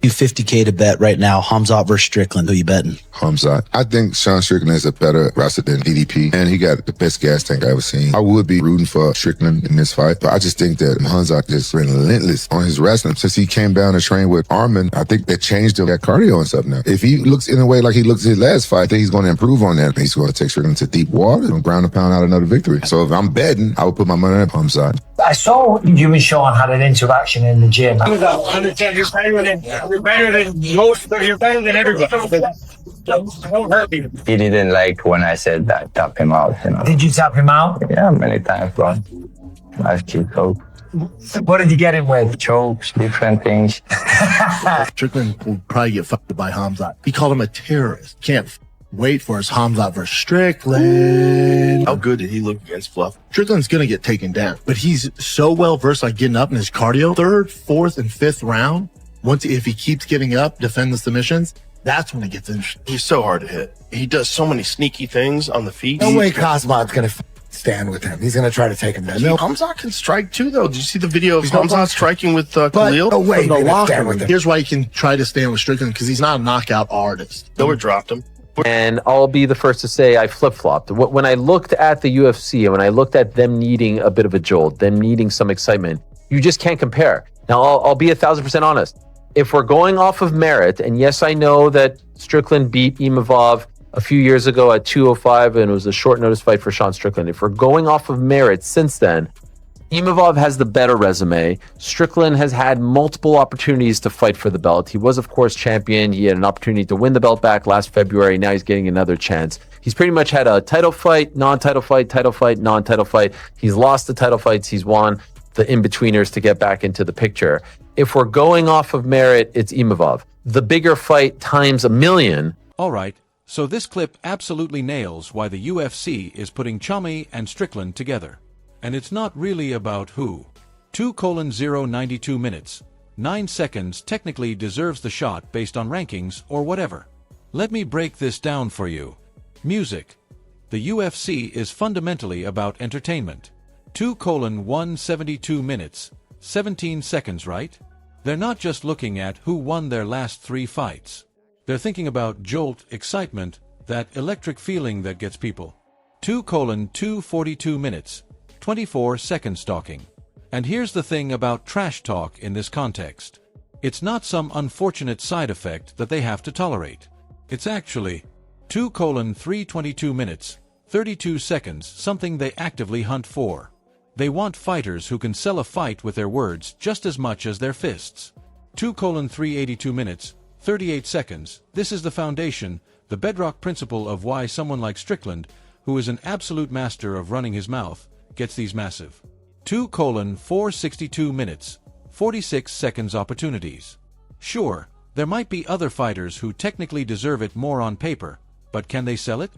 You 50K to bet right now, Khamzat versus Strickland. Who you betting? Khamzat. I think Sean Strickland is a better wrestler than DDP, and he got the best gas tank I ever seen. I would be rooting for Strickland in this fight, but I just think that Khamzat is relentless on his wrestling. Since he came down to train with Armin, I think that changed him, that cardio and stuff now. If he looks in a way like he looked his last fight, I think he's going to improve on that. He's going to take Strickland to deep water and ground and pound out another victory. So if I'm betting, I would put my money on Khamzat. I saw you and Sean had an interaction in the gym. You're better than most, you're better than everybody. Don't hurt me. He didn't like when I said that, tap him out, you know. Did you tap him out? Yeah, many times, bro. I've cheat code. What did you get him with? Chokes, different things. Strickland will probably get fucked by Khamzat. He called him a terrorist. Can't wait for his Khamzat versus Strickland. How good did he look against Fluff? Strickland's gonna get taken down, but he's so well versed at getting up in his cardio. Third, fourth, and fifth round, if he keeps getting up, defend the submissions, that's when it gets interesting. He's so hard to hit. He does so many sneaky things on the feet. No way Khamzat's gonna stand with him. He's gonna try to take him down. Khamzat can strike too, though. Did you see the video of Khamzat striking with Khalil? No way. Here's why he can try to stand with Strickland, because he's not a knockout artist. Miller dropped him. And I'll be the first to say I flip-flopped. When I looked at the UFC and when I looked at them needing a bit of a jolt, them needing some excitement, you just can't compare. Now, I'll be 1,000% honest. If we're going off of merit, and yes, I know that Strickland beat Imavov a few years ago at 205, and it was a short notice fight for Sean Strickland. If we're going off of merit since then, Imavov has the better resume. Strickland has had multiple opportunities to fight for the belt. He was, of course, champion. He had an opportunity to win the belt back last February. Now he's getting another chance. He's pretty much had a title fight, non-title fight, title fight, non-title fight. He's lost the title fights. He's won the in-betweeners to get back into the picture. If we're going off of merit, it's Imavov. The bigger fight times a million. All right, so this clip absolutely nails why the UFC is putting Chimaev and Strickland together. And it's not really about who. 2:092 minutes, 9 seconds technically deserves the shot based on rankings or whatever. Let me break this down for you. Music. The UFC is fundamentally about entertainment. 2:172 minutes, 17 seconds, right? They're not just looking at who won their last 3 fights. They're thinking about jolt, excitement, that electric feeling that gets people. 2:242 minutes, 24 seconds talking. And here's the thing about trash talk in this context. It's not some unfortunate side effect that they have to tolerate. It's actually 2:322 minutes, 32 seconds, something they actively hunt for. They want fighters who can sell a fight with their words just as much as their fists. 2:382 minutes, 38 seconds. This is the foundation, the bedrock principle of why someone like Strickland, who is an absolute master of running his mouth, gets these massive 2:462 minutes, 46 seconds opportunities. Sure, there might be other fighters who technically deserve it more on paper, but can they sell it?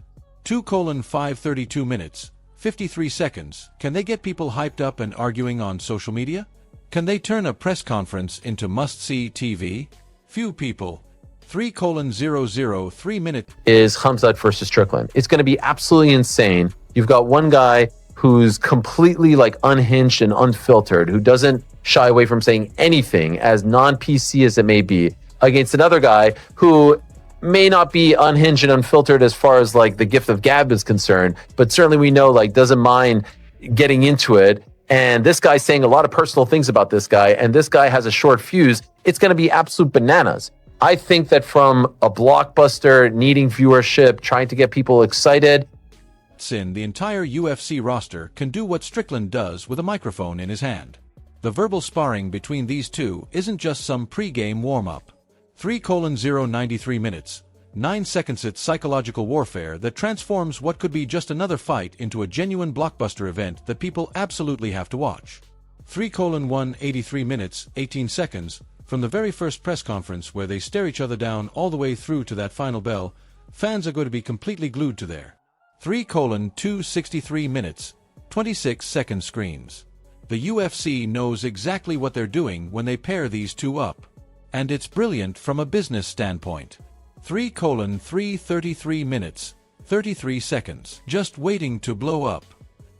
2:532 minutes, 53 seconds. Can they get people hyped up and arguing on social media? Can they turn a press conference into must-see TV? Few people. 3:003 minutes is Khamzat versus Strickland. It's going to be absolutely insane. You've got one guy who's completely like unhinged and unfiltered, who doesn't shy away from saying anything, as non-PC as it may be, against another guy who may not be unhinged and unfiltered as far as like the gift of gab is concerned, but certainly we know like doesn't mind getting into it. And this guy's saying a lot of personal things about this guy, and this guy has a short fuse. It's going to be absolute bananas. I think that from a blockbuster needing viewership, trying to get people excited, the entire UFC roster can do what Strickland does with a microphone in his hand. The verbal sparring between these two isn't just some pre-game warm-up. 3:093 minutes, 9 seconds. It's psychological warfare that transforms what could be just another fight into a genuine blockbuster event that people absolutely have to watch. 3:183 minutes, 18 seconds. From the very first press conference where they stare each other down all the way through to that final bell, fans are going to be completely glued to there. 3:263 minutes, 26 second screens. The UFC knows exactly what they're doing when they pair these two up. And it's brilliant from a business standpoint. 3:333 minutes, 33 seconds, just waiting to blow up.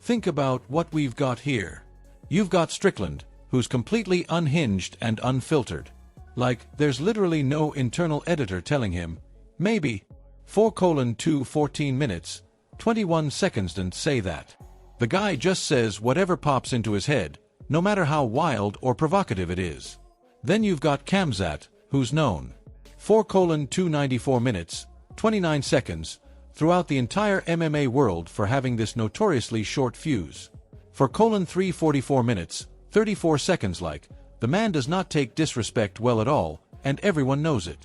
Think about what we've got here. You've got Strickland, who's completely unhinged and unfiltered. Like, there's literally no internal editor telling him, maybe, 4:2 14 minutes, 21 seconds didn't say that. The guy just says whatever pops into his head, no matter how wild or provocative it is. Then you've got Khamzat, who's known 4:2 94 minutes, 29 seconds, throughout the entire MMA world for having this notoriously short fuse. For 3 44 minutes, 34 seconds like, the man does not take disrespect well at all, and everyone knows it.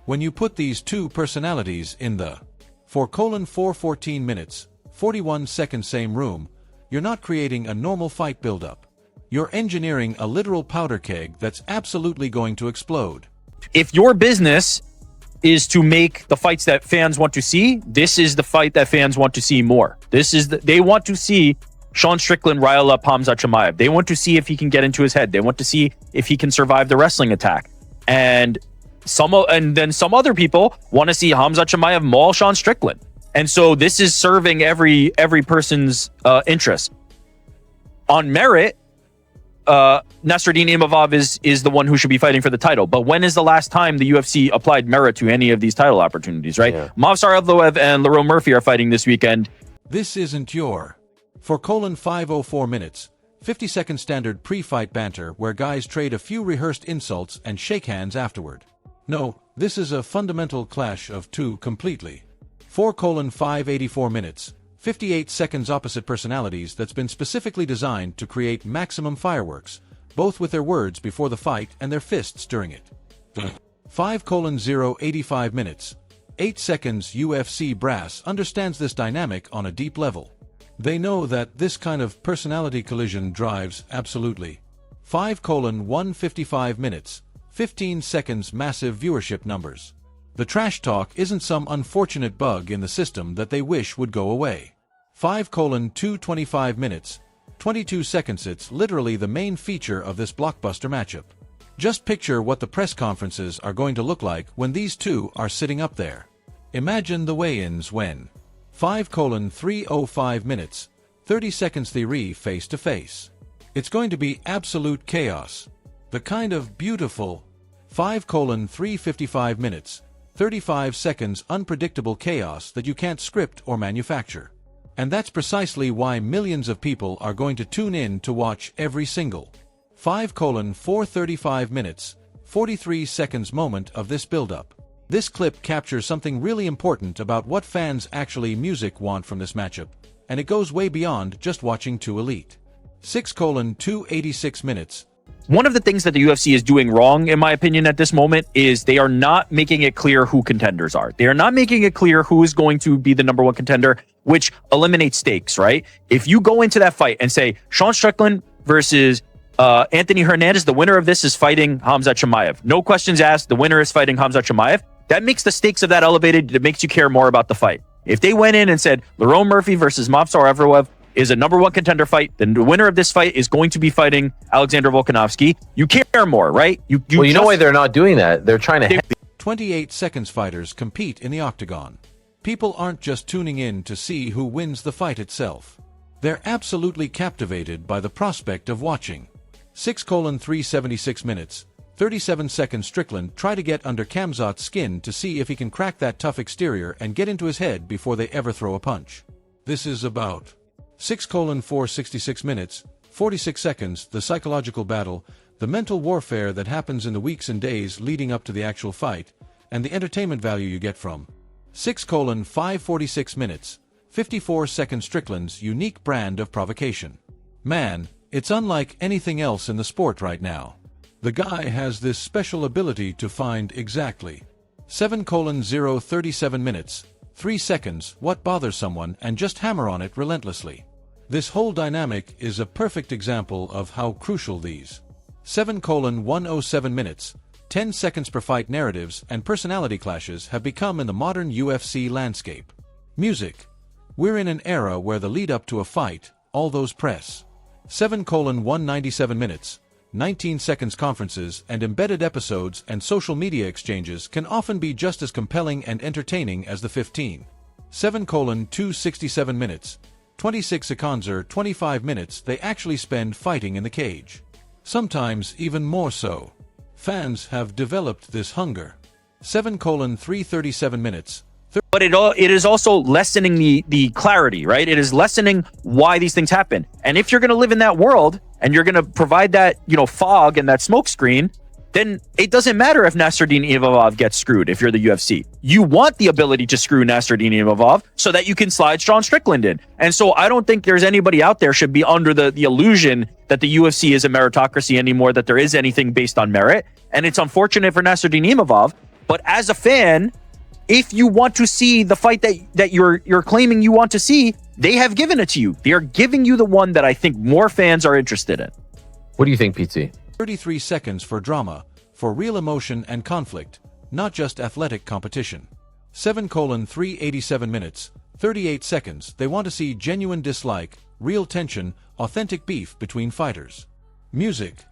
When you put these two personalities in the 4:4 14 minutes, 41 seconds same room, you're not creating a normal fight build-up. You're engineering a literal powder keg that's absolutely going to explode. If your business is to make the fights that fans want to see, this is the fight that fans want to see more. They want to see Sean Strickland rile up Khamzat Chimaev. They want to see if he can get into his head. They want to see if he can survive the wrestling attack. And then some other people want to see Khamzat Chimaev maul Sean Strickland. And so this is serving every person's interest. On merit, Nasruddin Imavov is the one who should be fighting for the title. But when is the last time the UFC applied merit to any of these title opportunities, right? Yeah. Movsar Evloev and Lerone Murphy are fighting this weekend. This isn't your 4:5:04 minutes, 50-second standard pre-fight banter where guys trade a few rehearsed insults and shake hands afterward. No, this is a fundamental clash of two completely 4:5:84 minutes, 58 seconds opposite personalities that's been specifically designed to create maximum fireworks, both with their words before the fight and their fists during it. 5:0:85 minutes, 8 seconds. UFC brass understands this dynamic on a deep level. They know that this kind of personality collision drives absolutely 5:155 minutes, 15 seconds massive viewership numbers. The trash talk isn't some unfortunate bug in the system that they wish would go away. 5:225 minutes, 22 seconds. It's literally the main feature of this blockbuster matchup. Just picture what the press conferences are going to look like when these two are sitting up there. Imagine the weigh-ins when 5:305 minutes, 30 seconds theory face to face. It's going to be absolute chaos. The kind of beautiful 5:355 minutes, 35 seconds unpredictable chaos that you can't script or manufacture. And that's precisely why millions of people are going to tune in to watch every single 5:435 minutes, 43 seconds moment of this build-up. This clip captures something really important about what fans actually want from this matchup, and it goes way beyond just watching two elite. 6:286 minutes. One of the things that the UFC is doing wrong, in my opinion, at this moment is they are not making it clear who contenders are. They are not making it clear who is going to be the number one contender, which eliminates stakes, right? If you go into that fight and say, Sean Strickland versus Anthony Hernandez, the winner of this is fighting Khamzat Chimaev. No questions asked, the winner is fighting Khamzat Chimaev. That makes the stakes of that elevated. It makes you care more about the fight. If they went in and said, Lerone Murphy versus Movsar Evloev is a number one contender fight, then the winner of this fight is going to be fighting Alexander Volkanovski. You care more, right? You know why they're not doing that? They're trying to... 28 seconds fighters compete in the octagon. People aren't just tuning in to see who wins the fight itself. They're absolutely captivated by the prospect of watching. 6:376 minutes, 37 seconds. Strickland try to get under Khamzat's skin to see if he can crack that tough exterior and get into his head before they ever throw a punch. This is about 6:466 minutes, 46 seconds, the psychological battle, the mental warfare that happens in the weeks and days leading up to the actual fight, and the entertainment value you get from 6:546 minutes, 54 seconds. Strickland's unique brand of provocation. Man, it's unlike anything else in the sport right now. The guy has this special ability to find exactly 7:037 minutes, 3 seconds, what bothers someone and just hammer on it relentlessly. This whole dynamic is a perfect example of how crucial these 7:107 minutes, 10 seconds per fight narratives and personality clashes have become in the modern UFC landscape. Music. We're in an era where the lead up to a fight, all those press 7:197 minutes, 19 seconds conferences and embedded episodes and social media exchanges can often be just as compelling and entertaining as the 7:267 minutes, 26 seconds or 25 minutes they actually spend fighting in the cage. Sometimes even more so. Fans have developed this hunger. 7:337 minutes. But it is also lessening the clarity, right? It is lessening why these things happen. And if you're going to live in that world and you're going to provide that, fog and that smoke screen, then it doesn't matter if Nasruddin Imavov gets screwed if you're the UFC. You want the ability to screw Nasruddin Imavov so that you can slide Sean Strickland in. And so I don't think there's anybody out there should be under the illusion that the UFC is a meritocracy anymore, that there is anything based on merit. And it's unfortunate for Nasruddin Imavov. But as a fan, if you want to see the fight that you're claiming you want to see, they have given it to you. They are giving you the one that I think more fans are interested in. What do you think, PT? 33 seconds for drama, for real emotion and conflict, not just athletic competition. 7:387 minutes, 38 seconds. They want to see genuine dislike, real tension, authentic beef between fighters. Music.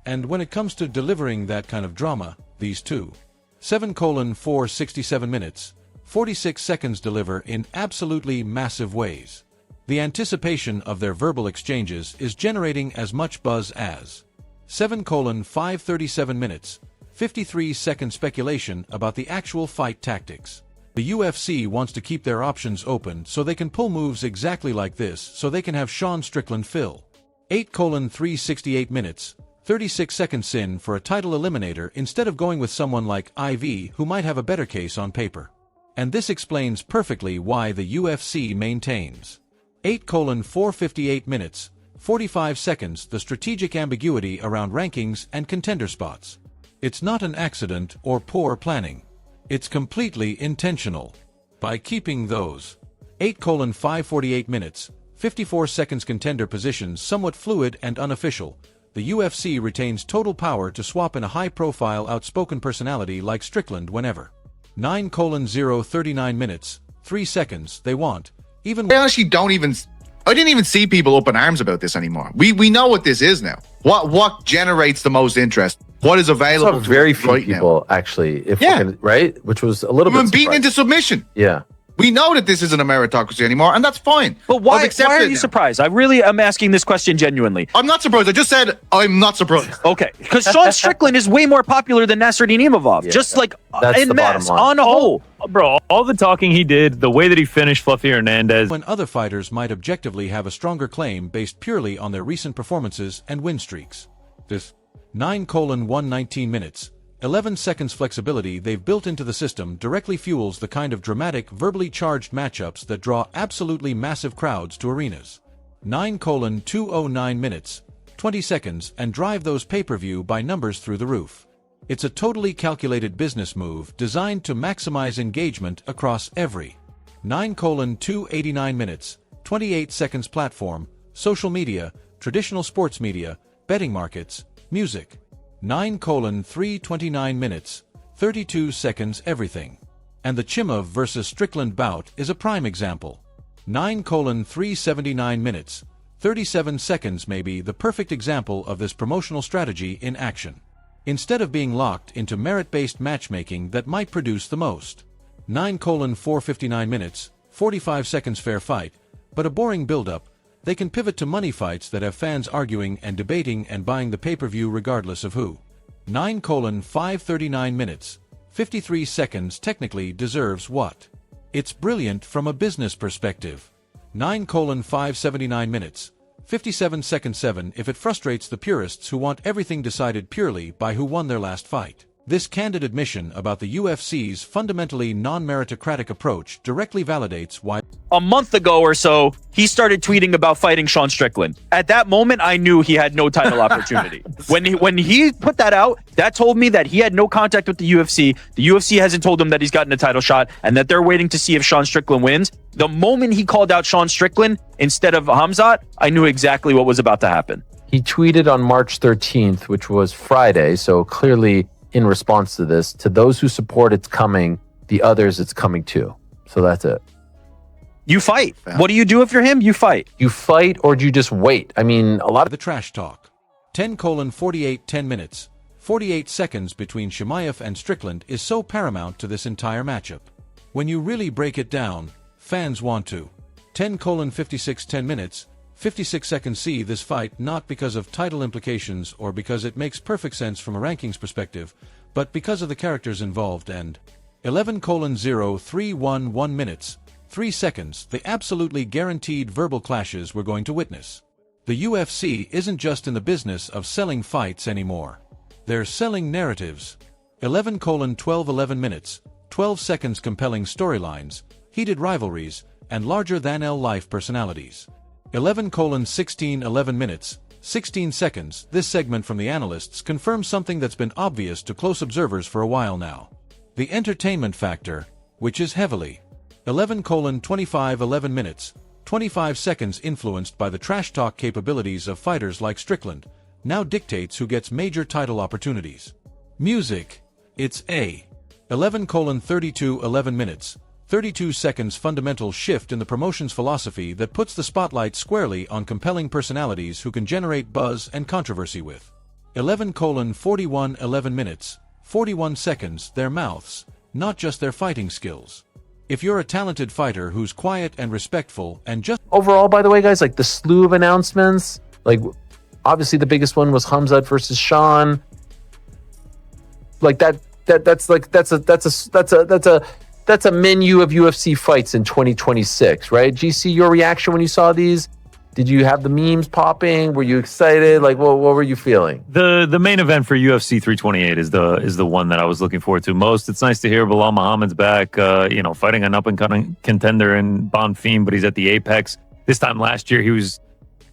And when it comes to delivering that kind of drama, these two. 7:467 minutes, 46 seconds deliver in absolutely massive ways. The anticipation of their verbal exchanges is generating as much buzz as 7:537 minutes, 53 second speculation about the actual fight tactics. The UFC wants to keep their options open so they can pull moves exactly like this so they can have Sean Strickland fill. 8:368 minutes, 36 seconds in for a title eliminator instead of going with someone like IV who might have a better case on paper. And this explains perfectly why the UFC maintains 8:458 minutes, 45 seconds the strategic ambiguity around rankings and contender spots. It's not an accident or poor planning. It's completely intentional. By keeping those 8:548 minutes, 54 seconds contender positions somewhat fluid and unofficial, the UFC retains total power to swap in a high-profile, outspoken personality like Strickland whenever. 9:039 minutes, 3 seconds they want, even... I didn't even see people up in arms about this anymore. We know what this is now. What generates the most interest? What is available? Very few people, actually. Right? Which was a little bit been beaten into submission. Yeah. We know that this isn't a meritocracy anymore, and that's fine. But why are you surprised? I really am asking this question genuinely. I'm not surprised. I just said I'm not surprised. Okay, because Sean Strickland is way more popular than Nasruddin Imavov. Yeah, just like that's en the bottom masse, line. on a whole. Bro, all the talking he did, the way that he finished Fluffy Hernandez. When other fighters might objectively have a stronger claim based purely on their recent performances and win streaks. This 9:119 minutes, 11 seconds flexibility they've built into the system directly fuels the kind of dramatic, verbally charged matchups that draw absolutely massive crowds to arenas. 9:209 minutes, 20 seconds, and drive those pay-per-view by numbers through the roof. It's a totally calculated business move designed to maximize engagement across every 9:289 minutes, 28 seconds platform, social media, traditional sports media, betting markets, music. 9:329 minutes, 32 seconds everything. And the Chimaev versus Strickland bout is a prime example. 9:379 minutes, 37 seconds may be the perfect example of this promotional strategy in action. Instead of being locked into merit-based matchmaking that might produce the most. 9:459 minutes, 45 seconds fair fight, but a boring build-up, they can pivot to money fights that have fans arguing and debating and buying the pay-per-view regardless of who. 9:539 minutes, 53 seconds technically deserves what? It's brilliant from a business perspective. 9:579 minutes, 57 seconds 7 if it frustrates the purists who want everything decided purely by who won their last fight. This candid admission about the UFC's fundamentally non-meritocratic approach directly validates why... A month ago or so, he started tweeting about fighting Sean Strickland. At that moment, I knew he had no title opportunity. When he put that out, that told me that he had no contact with the UFC. The UFC hasn't told him that he's gotten a title shot and that they're waiting to see if Sean Strickland wins. The moment he called out Sean Strickland instead of Khamzat, I knew exactly what was about to happen. He tweeted on March 13th, which was Friday, so clearly in response to this, to those who support it's coming, the others it's coming too. So that's it. You fight. What do you do if you're him? You fight. You fight or do you just wait? I mean, a lot of the trash talk. 10:48 10 minutes, 48 seconds between Chimaev and Strickland is so paramount to this entire matchup. When you really break it down, fans want to. 10:56 10 minutes, 56 seconds. See this fight not because of title implications or because it makes perfect sense from a rankings perspective, but because of the characters involved. And 11:0311 1 minutes, 3 seconds, the absolutely guaranteed verbal clashes we're going to witness. The UFC isn't just in the business of selling fights anymore. They're selling narratives. 11:12 11 minutes, 12 seconds, compelling storylines, heated rivalries, and larger-than-life personalities. 11:16 11 minutes, 16 seconds, this segment from the analysts confirms something that's been obvious to close observers for a while now. The entertainment factor, which is heavily. 11:25 11 minutes, 25 seconds, influenced by the trash talk capabilities of fighters like Strickland, now dictates who gets major title opportunities. Music, it's a 11:32 11 minutes, 32 seconds, fundamental shift in the promotion's philosophy that puts the spotlight squarely on compelling personalities who can generate buzz and controversy with. 11:41 11 minutes, 41 seconds, their mouths, not just their fighting skills. If you're a talented fighter who's quiet and respectful and just... Overall, by the way, guys, like the slew of announcements, like obviously the biggest one was Khamzat versus Sean. Like that's a menu of UFC fights in 2026, right? GC, your reaction when you saw these? Did you have the memes popping? Were you excited? Like, what were you feeling? The main event for UFC 328 is the one that I was looking forward to most. It's nice to hear Bilal Muhammad's back, fighting an up-and-coming contender in Bonfim, but he's at the Apex. This time last year, he was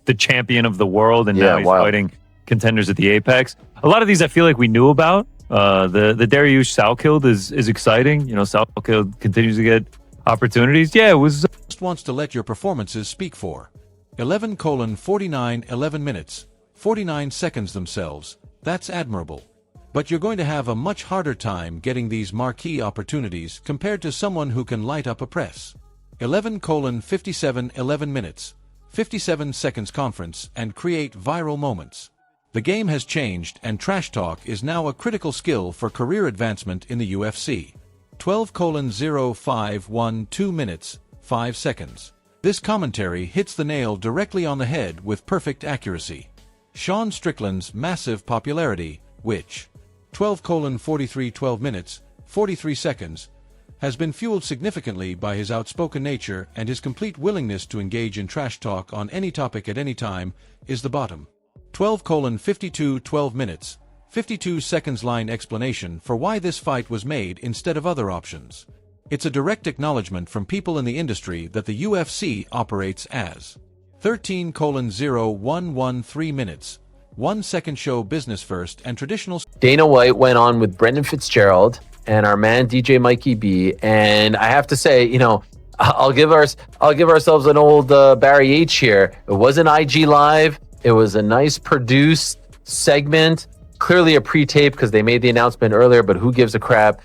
the champion of the world, and now he's fighting contenders at the Apex. A lot of these I feel like we knew about. The Dariush Salkild is exciting. Salkild continues to get opportunities. Yeah, it was... Just wants to let your performances speak for. 11:49 11 minutes, 49 seconds themselves, that's admirable. But you're going to have a much harder time getting these marquee opportunities compared to someone who can light up a press. 11:57 11 minutes, 57 seconds conference and create viral moments. The game has changed and trash talk is now a critical skill for career advancement in the UFC. 12:05 2 minutes, 5 seconds. This commentary hits the nail directly on the head with perfect accuracy. Sean Strickland's massive popularity, which 12:43 12 minutes, 43 seconds, has been fueled significantly by his outspoken nature and his complete willingness to engage in trash talk on any topic at any time, is the bottom. 12:52 12 minutes, 52 seconds line explanation for why this fight was made instead of other options. It's a direct acknowledgement from people in the industry that the UFC operates as 13:0113 minutes, 1 second, show business first and traditional. Dana White went on with Brendan Fitzgerald and our man DJ Mikey B, and I have to say, I'll give ourselves an old Barry H here. It wasn't IG Live. It was a nice produced segment, clearly a pre-tape because they made the announcement earlier, but who gives a crap?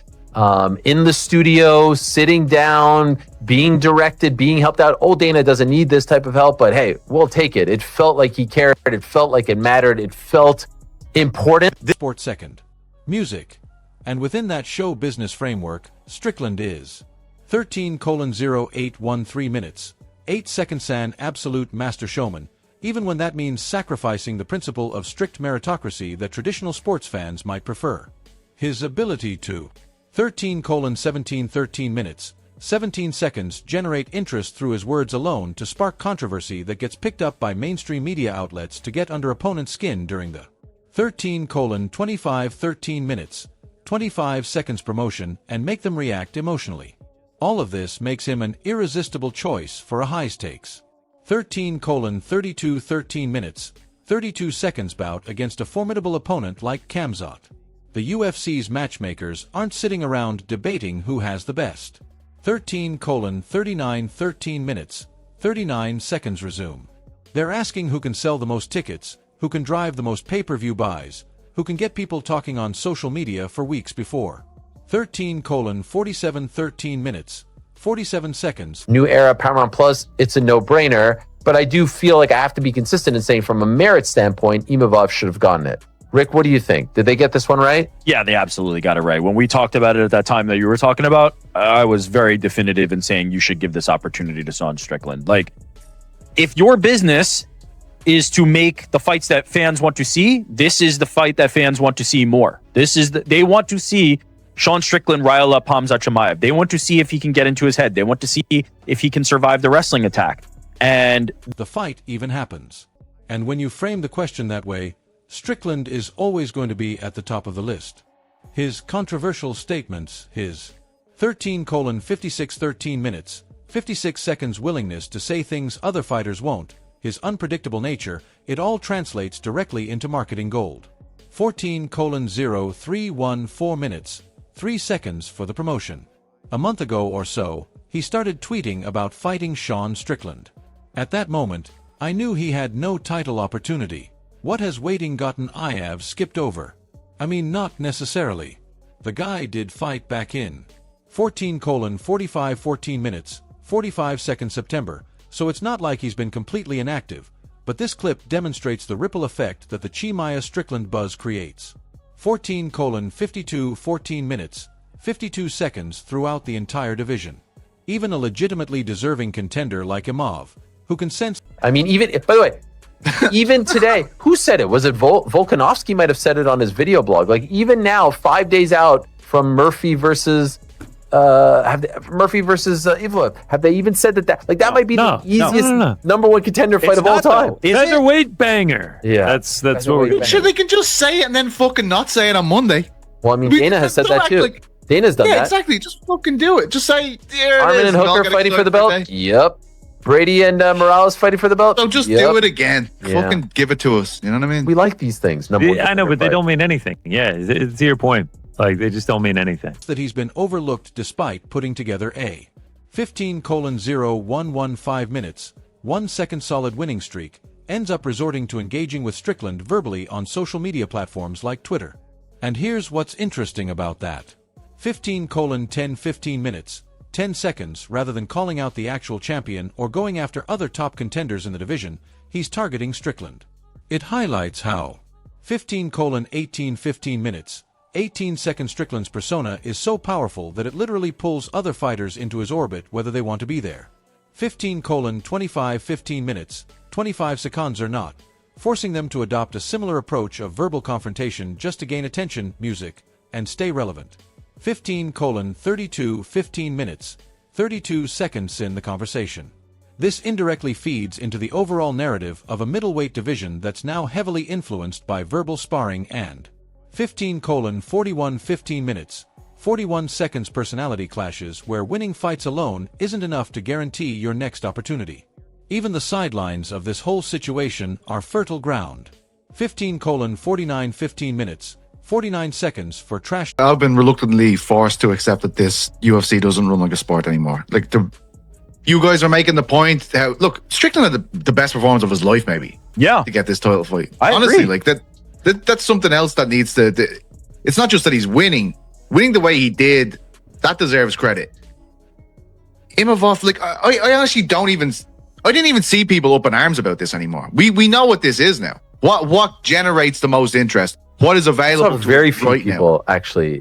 In the studio, sitting down, being directed, being helped out. Old Dana doesn't need this type of help, but hey, we'll take it. It felt like he cared. It felt like it mattered. It felt important. Sports second. Music. And within that show business framework, Strickland is 13:0813 minutes, 8 seconds, an absolute master showman, even when that means sacrificing the principle of strict meritocracy that traditional sports fans might prefer. His ability to 13:17 13 minutes, 17 seconds, generate interest through his words alone to spark controversy that gets picked up by mainstream media outlets to get under opponents' skin during the 13:25 13 minutes, 25 seconds promotion and make them react emotionally. All of this makes him an irresistible choice for a high-stakes 13:32 13 minutes, 32 seconds bout against a formidable opponent like Khamzat. The UFC's matchmakers aren't sitting around debating who has the best. 13:39 13 minutes, 39 seconds resume. They're asking who can sell the most tickets, who can drive the most pay-per-view buys, who can get people talking on social media for weeks before. 13:47 13 minutes, 47 seconds. New era Paramount Plus, it's a no-brainer, but I do feel like I have to be consistent in saying from a merit standpoint, Imavov should have gotten it. Rick, what do you think? Did they get this one right? Yeah, they absolutely got it right. When we talked about it at that time that you were talking about, I was very definitive in saying you should give this opportunity to Sean Strickland. Like, if your business is to make the fights that fans want to see. This is the fight that fans want to see more. They want to see Sean Strickland rile up Khamzat Chimaev. They want to see if he can get into his head. They want to see if he can survive the wrestling attack. And the fight even happens. And when you frame the question that way, Strickland is always going to be at the top of the list. His controversial statements, his 13:56 13 minutes, 56 seconds willingness to say things other fighters won't, his unpredictable nature, it all translates directly into marketing gold. 14:0314 minutes, 3 seconds for the promotion. A month ago or so, he started tweeting about fighting Sean Strickland. At that moment, I knew he had no title opportunity. What has waiting gotten I have skipped over? I mean, not necessarily. The guy did fight back in 14:45 14 minutes, 45 seconds September, so it's not like he's been completely inactive, but this clip demonstrates the ripple effect that the Chimaev-Strickland buzz creates. 14:52 14 minutes, 52 seconds throughout the entire division. Even a legitimately deserving contender like Chimaev, who can sense... I mean, even, by the way, even today, who said it? Was it Volkanovski might have said it on his video blog. Like, even now, 5 days out from Murphy versus Evloev, have they even said that that might be the easiest number one contender fight of all time? Featherweight banger. Yeah, that's what we're sure they can just say it and then fucking not say it on Monday. Well, I mean, Dana has said that too. Dana's done that. Yeah, exactly. Just fucking do it. Just say, Armin and Hooker fighting for the belt. Yep. Brady and Morales fighting for the belt. So just do it again. Yeah. Fucking give it to us. You know what I mean? We like these things. I know, but they don't mean anything. Yeah, it's to your point. Like, they just don't mean anything. That he's been overlooked despite putting together a 15:0115 minutes, 1 second solid winning streak, ends up resorting to engaging with Strickland verbally on social media platforms like Twitter. And here's what's interesting about that. 15:10 15 minutes, 10 seconds, rather than calling out the actual champion or going after other top contenders in the division, he's targeting Strickland. It highlights how 15:18 15 minutes, 18 seconds Strickland's persona is so powerful that it literally pulls other fighters into his orbit whether they want to be there. 15:25 15 minutes, 25 seconds or not, forcing them to adopt a similar approach of verbal confrontation just to gain attention, music, and stay relevant. 15:32 15 minutes, 32 seconds in the conversation. This indirectly feeds into the overall narrative of a middleweight division that's now heavily influenced by verbal sparring and 15:41 15 minutes, 41 seconds personality clashes where winning fights alone isn't enough to guarantee your next opportunity. Even the sidelines of this whole situation are fertile ground. 15:49 15 minutes, 49 seconds for trash. I've been reluctantly forced to accept that this UFC doesn't run like a sport anymore. Like, you guys are making the point how, look, Strickland had the best performance of his life, maybe. Yeah. To get this title fight. I Honestly, agree. like that's something else that needs to. It's not just that he's winning the way he did. That deserves credit. Imavov, like I honestly I didn't even see people up in arms about this anymore. We know what this is now. What generates the most interest? What is available to very few right people now? actually,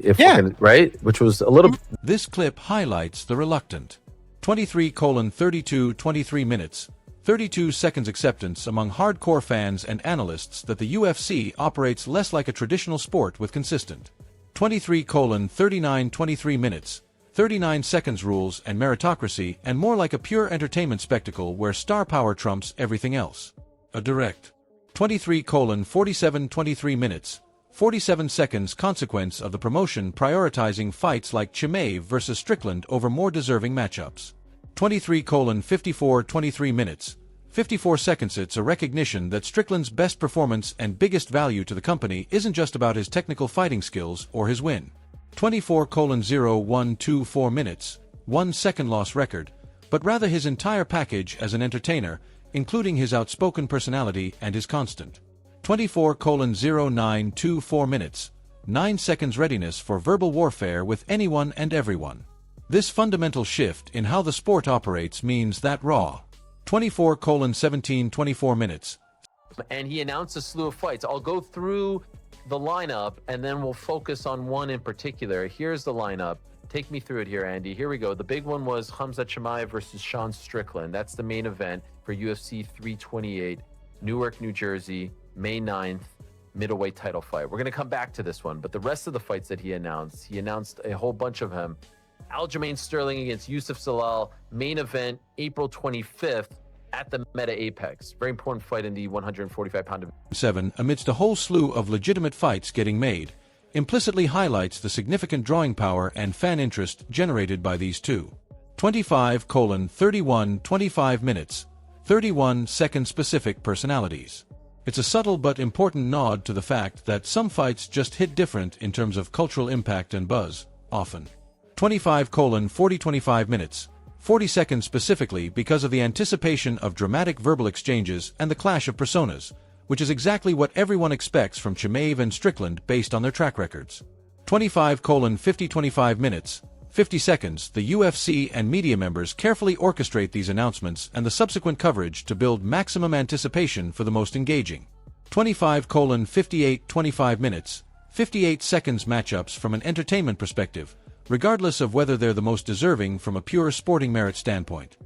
right? Which was a little. This clip highlights the reluctant 23:32 23 minutes, 32 seconds acceptance among hardcore fans and analysts that the UFC operates less like a traditional sport with consistent 23:39 23 minutes, 39 seconds rules and meritocracy, and more like a pure entertainment spectacle where star power trumps everything else. A direct 23:47 23 minutes, 47 seconds consequence of the promotion prioritizing fights like Chimaev versus Strickland over more deserving matchups. 23:54 23 minutes, 54 seconds. It's a recognition that Strickland's best performance and biggest value to the company isn't just about his technical fighting skills or his win. 24:0124 minutes, 1 second loss record, but rather his entire package as an entertainer, including his outspoken personality and his constant 24:0924 minutes, 9 seconds readiness for verbal warfare with anyone and everyone. This fundamental shift in how the sport operates means that Raw 24:17 24 minutes. And he announced a slew of fights. I'll go through the lineup and then we'll focus on one in particular. Here's the lineup. Take me through it here, Andy. Here we go. The big one was Khamzat Chimaev versus Sean Strickland. That's the main event for UFC 328. Newark, New Jersey, May 9th, middleweight title fight. We're going to come back to this one, but the rest of the fights that he announced a whole bunch of them. Aljamain Sterling against Yusuf Zalal, main event, April 25th at the Meta Apex. Very important fight in the 145-pound division. 7, amidst a whole slew of legitimate fights getting made, implicitly highlights the significant drawing power and fan interest generated by these two. 25:31 25 minutes, 31 second specific personalities. It's a subtle but important nod to the fact that some fights just hit different in terms of cultural impact and buzz, often. 25:40 25 minutes, 40 seconds specifically because of the anticipation of dramatic verbal exchanges and the clash of personas, which is exactly what everyone expects from Chimaev and Strickland based on their track records. 25:50 25 minutes, 50 seconds, the UFC and media members carefully orchestrate these announcements and the subsequent coverage to build maximum anticipation for the most engaging. 25:58 25 minutes, 58 seconds matchups from an entertainment perspective, regardless of whether they're the most deserving from a pure sporting merit standpoint.